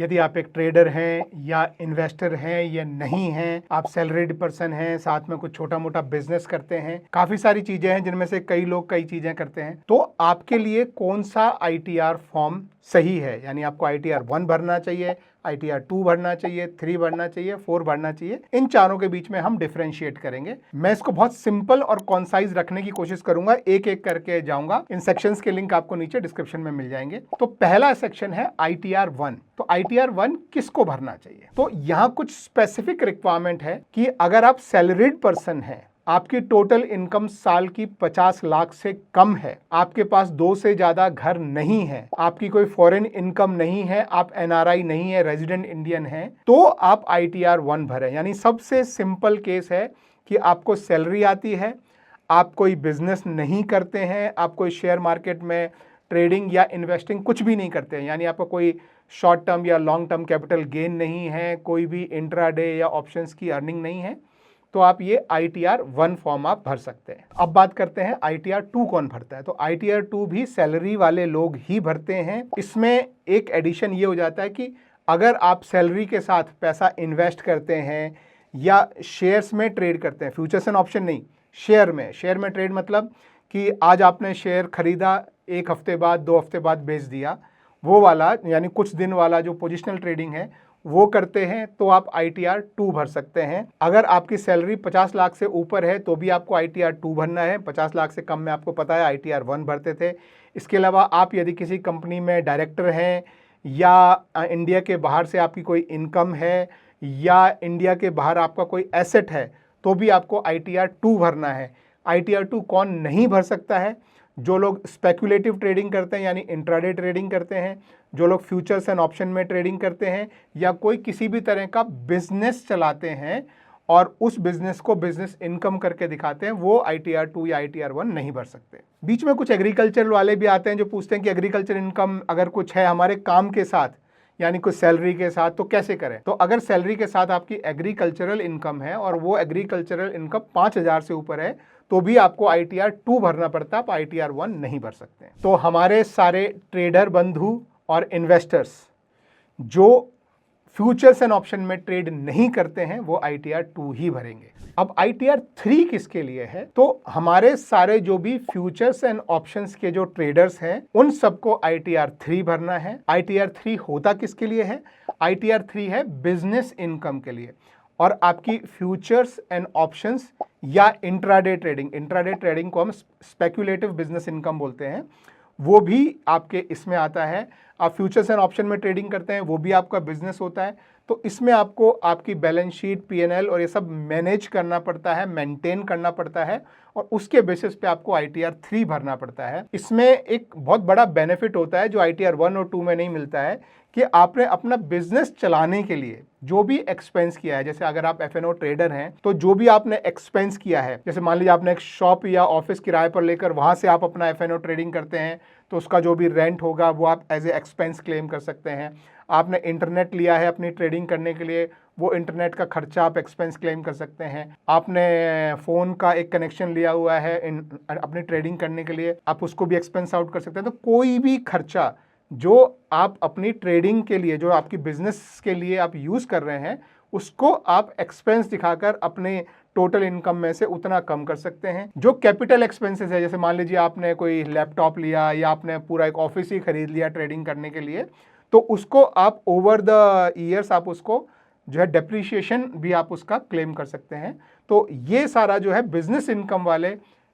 यदि आप एक ट्रेडर हैं या इन्वेस्टर हैं या नहीं हैं, आप सैलरीड पर्सन हैं, साथ में कुछ छोटा मोटा बिजनेस करते हैं, काफी सारी चीजें हैं जिनमें से कई लोग कई चीजें करते हैं, तो आपके लिए कौन सा ITR फॉर्म सही है? यानी आपको ITR 1 भरना चाहिए, ITR 2 भरना चाहिए, 3 भरना चाहिए, 4 भरना चाहिए। इन चारों के बीच में हम डिफरेंशिएट करेंगे। मैं इसको बहुत सिंपल और कॉन्साइज रखने की कोशिश करूंगा, एक एक करके जाऊंगा। इन सेक्शंस के लिंक आपको नीचे डिस्क्रिप्शन में मिल जाएंगे। तो पहला सेक्शन है ITR 1। तो ITR 1 किसको भरना चाहिए? तो यहाँ कुछ स्पेसिफिक रिक्वायरमेंट है कि अगर आप सैलरीड पर्सन हैं, आपकी टोटल इनकम साल की 50 लाख से कम है, आपके पास 2 से ज्यादा घर नहीं है, आपकी कोई फॉरेन इनकम नहीं है, आप NRI नहीं है, रेजिडेंट इंडियन है, तो आप ITR 1 भरें। यानी सबसे सिंपल केस है कि आपको सैलरी आती है, आप कोई बिजनेस नहीं करते हैं, आप कोई शेयर मार्केट में ट्रेडिंग या इन्वेस्टिंग कुछ भी नहीं करते हैं, यानी आपका कोई शॉर्ट टर्म या लॉन्ग टर्म कैपिटल गेन नहीं है, कोई भी इंट्राडे या ऑप्शंस की अर्निंग नहीं है, तो आप ये ITR 1 फॉर्म आप भर सकते हैं। अब बात करते हैं ITR 2 कौन भरता है। तो ITR 2 भी सैलरी वाले लोग ही भरते हैं। इसमें एक एडिशन ये हो जाता है कि अगर आप सैलरी के साथ पैसा इन्वेस्ट करते हैं या शेयर्स में ट्रेड करते हैं, फ्यूचर्स एंड ऑप्शन नहीं, शेयर में ट्रेड मतलब कि आज आपने शेयर खरीदा, 1 हफ्ते बाद 2 हफ्ते बाद बेच दिया, वो वाला यानी कुछ दिन वाला जो पोजिशनल ट्रेडिंग है वो करते हैं, तो आप ITR 2 भर सकते हैं। अगर आपकी सैलरी 50 लाख से ऊपर है तो भी आपको ITR 2 भरना है। 50 लाख से कम में आपको पता है ITR 1 भरते थे। इसके अलावा आप यदि किसी कंपनी में डायरेक्टर हैं या इंडिया के बाहर से आपकी कोई इनकम है या इंडिया के बाहर आपका कोई एसेट है, तो भी आपको ITR 2 भरना है। ITR 2 कौन नहीं भर सकता है? जो लोग स्पेकुलेटिव ट्रेडिंग करते हैं यानी इंट्राडे ट्रेडिंग करते हैं, जो लोग फ्यूचर्स एंड ऑप्शन में ट्रेडिंग करते हैं, या कोई किसी भी तरह का बिजनेस चलाते हैं और उस बिजनेस को बिजनेस इनकम करके दिखाते हैं, वो ITR 2 या ITR 1 नहीं भर सकते। बीच में कुछ एग्रीकल्चर वाले भी आते हैं जो पूछते हैं कि एग्रीकल्चर इनकम अगर कुछ है हमारे काम के साथ यानी कुछ सैलरी के साथ, तो कैसे करें? तो अगर सैलरी के साथ आपकी एग्रीकल्चरल इनकम है और वो एग्रीकल्चरल इनकम 5,000 से ऊपर है, तो भी आपको ITR 2 भरना पड़ता है, आप ITR 1 नहीं भर सकते। तो हमारे सारे ट्रेडर बंधु और इन्वेस्टर्स जो फ्यूचर्स एंड ऑप्शन में ट्रेड नहीं करते हैं वो ITR 2 ही भरेंगे। अब ITR 3 किसके लिए है? तो हमारे सारे जो भी फ्यूचर्स एंड ऑप्शंस के जो ट्रेडर्स हैं उन सबको ITR 3 भरना है। ITR 3 होता किसके लिए है? ITR 3 है बिजनेस इनकम के लिए। और आपकी फ्यूचर्स एंड ऑप्शंस या इंट्राडे ट्रेडिंग को हम स्पेक्युलेटिव बिजनेस इनकम बोलते हैं, वो भी आपके इसमें आता है। आप फ्यूचर्स एंड ऑप्शन में ट्रेडिंग करते हैं, वो भी आपका बिजनेस होता है। तो इसमें आपको आपकी बैलेंस शीट, P&L और ये सब मैनेज करना पड़ता है, मेंटेन करना पड़ता है, और उसके बेसिस पे आपको ITR 3 भरना पड़ता है। इसमें एक बहुत बड़ा बेनिफिट होता है जो ITR 1 और 2 में नहीं मिलता है, कि आपने अपना बिजनेस चलाने के लिए जो भी एक्सपेंस किया है, जैसे अगर आप F&O ट्रेडर हैं तो जो भी आपने एक्सपेंस किया है, जैसे मान लीजिए आपने एक शॉप या ऑफिस किराए पर लेकर वहां से आप अपना F&O ट्रेडिंग करते हैं, तो उसका जो भी रेंट होगा वो आप एज ए एक्सपेंस क्लेम कर सकते हैं। आपने इंटरनेट लिया है अपनी ट्रेडिंग करने के लिए, वो इंटरनेट का खर्चा आप एक्सपेंस क्लेम कर सकते हैं। आपने फ़ोन का एक कनेक्शन लिया हुआ है अपनी ट्रेडिंग करने के लिए, आप उसको भी एक्सपेंस आउट कर सकते हैं। तो कोई भी खर्चा जो आप अपनी ट्रेडिंग के लिए, जो आपकी बिजनेस के लिए आप यूज़ कर रहे हैं, उसको आप एक्सपेंस दिखाकर अपने टोटल इनकम में से उतना कम कर सकते हैं। जो कैपिटल एक्सपेंसेस है, जैसे मान लीजिए आपने कोई लैपटॉप लिया या आपने पूरा एक ऑफिस ही खरीद लिया ट्रेडिंग करने के लिए, तो उसको आप ओवर द ईयर्स आप उसको जो है डेप्रीशिएशन भी आप उसका क्लेम कर सकते हैं। तो ये सारा जो है बिजनेस इनकम वाले,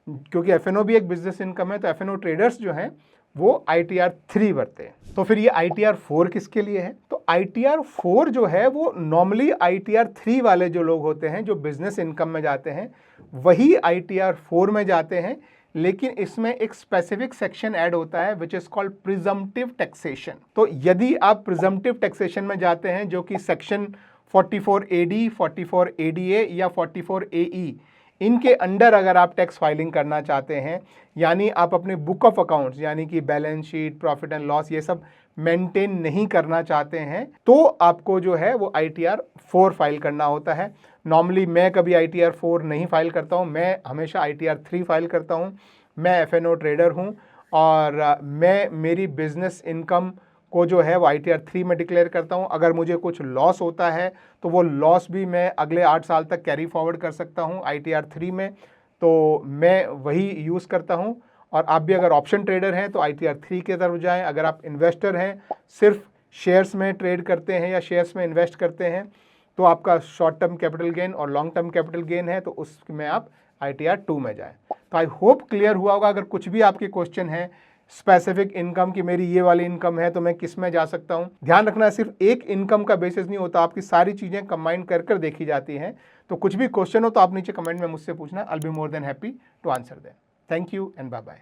क्योंकि F&O भी एक बिजनेस इनकम है, तो F&O ट्रेडर्स जो हैं वो ITR 3 भरते हैं। तो फिर ये ITR 4 किसके लिए है? तो ITR 4 जो है वो नॉर्मली ITR 3 वाले जो लोग होते हैं जो बिजनेस इनकम में जाते हैं वही ITR 4 में जाते हैं, लेकिन इसमें एक स्पेसिफिक सेक्शन ऐड होता है which is called presumptive taxation. तो यदि आप प्रिजम्पटिव टैक्सेशन में जाते हैं, जो कि सेक्शन 44 AD, 44 ADA या 44 AE, इनके अंडर अगर आप टैक्स फाइलिंग करना चाहते हैं, यानी आप अपने बुक ऑफ अकाउंट्स यानी कि balance sheet, profit and loss ये सब मेंटेन नहीं करना चाहते हैं, तो आपको जो है वो ITR 4 फाइल करना होता है। नॉर्मली मैं कभी ITR 4 नहीं फाइल करता हूँ, मैं हमेशा ITR 3 फाइल करता हूँ। मैं F&O ट्रेडर हूँ और मैं मेरी बिजनेस इनकम को जो है वो ITR 3 में डिक्लेयर करता हूँ। अगर मुझे कुछ लॉस होता है तो वो लॉस भी मैं अगले 8 साल तक कैरी फॉरवर्ड कर सकता हूँ ITR 3 में, तो मैं वही यूज़ करता हूँ। और आप भी अगर ऑप्शन ट्रेडर हैं तो ITR 3 की तरफ जाएं। अगर आप इन्वेस्टर हैं, सिर्फ शेयर्स में ट्रेड करते हैं या शेयर्स में इन्वेस्ट करते हैं, तो आपका शॉर्ट टर्म कैपिटल गेन और लॉन्ग टर्म कैपिटल गेन है, तो उसमें आप ITR 2 में जाएं। तो आई होप क्लियर हुआ होगा। अगर कुछ भी आपके क्वेश्चन है स्पेसिफिक इनकम की, मेरी ये वाली इनकम है तो मैं किस में जा सकता हूँ, ध्यान रखना सिर्फ एक इनकम का बेसिस नहीं होता, आपकी सारी चीज़ें कंबाइन कर कर देखी जाती हैं। तो कुछ भी क्वेश्चन हो तो आप नीचे कमेंट में मुझसे पूछना, I will be more than happy to answer them. Thank you and bye bye.